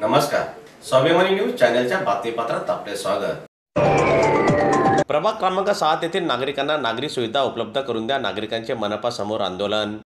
नमस्कार, स्वाभिमानी न्यूज चॅनलच्या बातमीपत्रात आपले स्वागत। प्रभाग क्रमांक 7 येथील नागरिकांना नागरी सुविधा उपलब्ध करून द्या, नागरिकांचे मनपा समोर आंदोलन।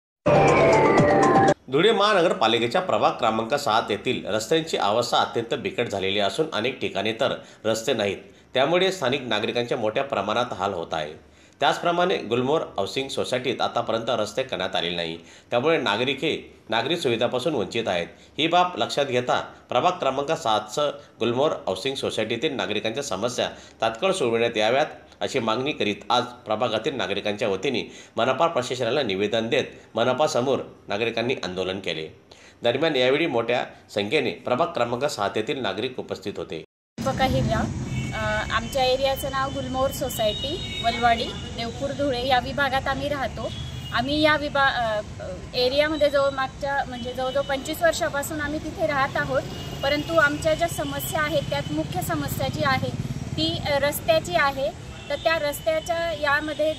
धुळे महानगरपालिकेच्या प्रभाग क्रमांक 7 येथील रस्त्यांची अवस्था अत्यंत बिकट झालेली असून अनेक ठिकाणी तर रस्ते नाहीत, त्यामुळे स्थानिक नागरिकांचे मोठ्या प्रमाणात हाल होत आहे। त्याचप्रमाणे गुलमोहर हाऊसिंग सोसायटीत आतापर्यंत रस्ते करण्यात आलेले नाही, त्यामुळे नागरी सुविधापासून वंचित आहेत। ही बाब लक्षात घेता प्रभाग क्रमांक 7 गुलमोहर हाऊसिंग सोसायटीतील नागरिकांच्या समस्या तात्काळ सोडविण्यात याव्यात अशी मागणी करीत आज प्रभागातील नागरिकांच्या वतीने मनपा प्रशासनाला निवेदन देत मनपा समोर नागरिकांनी आंदोलन केले। दरम्यान यावेळी मोठ्या संख्येने प्रभाग क्रमांक 7 येथील नागरिक उपस्थित होते। आमच्या एरियाचं नाव गुलमोहर सोसायटी, वलवाडी, देवपूर, धुळे या विभागात आम्ही राहतो। आम्ही या एरियामध्ये जवळजवळ 25 वर्षापासून आम्ही तिथे राहत आहोत, परंतु आमच्या ज्या समस्या आहेत त्यात मुख्य समस्या जी आहे ती रस्त्याची आहे। तर त्या रस्त्याच्या यामध्ये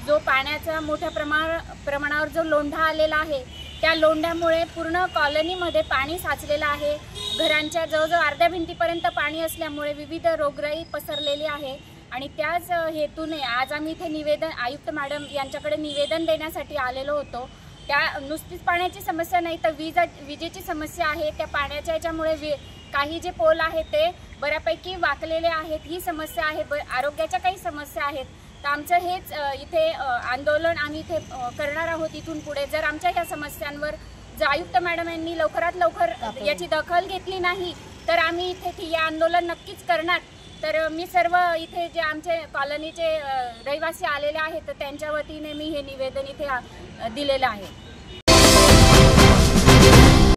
जो पाण्याचा मोठ्या प्रमाणावर जो लोंढा आलेला आहे, त्या लोंढ्यामुळे पूर्ण कॉलनीमध्ये पाणी साचलेलं आहे। घरांच्या जवळजवळ अर्ध्या भिंतीपर्यंत पाणी असल्यामुळे विविध रोगराई पसरलेली आहे आणि त्याच हेतूने आज आम्ही इथे आयुक्त मॅडम यांच्याकडे निवेदन देण्यासाठी आलेलो होतो। त्या नुसतीच पाण्याची समस्या नाही तर विजेची समस्या आहे। त्या पाण्याच्या याच्यामुळे काही जे पोल आहेत ते बऱ्यापैकी वाकलेले आहेत, ही समस्या आहे। आरोग्याच्या काही समस्या आहेत। तर आमचं हेच इथे आंदोलन आम्ही इथे करणार आहोत इथून पुढे। जर आमच्या ह्या समस्यांवर जर आयुक्त मॅडम यांनी लवकरात लवकर याची दखल घेतली नाही तर आम्ही इथे ठिय्या आंदोलन नक्कीच करणार। तर मी सर्व इथे जे आमचे कॉलनीचे रहिवासी आलेले आहेत तर त्यांच्या वतीने मी हे निवेदन इथे दिलेलं आहे।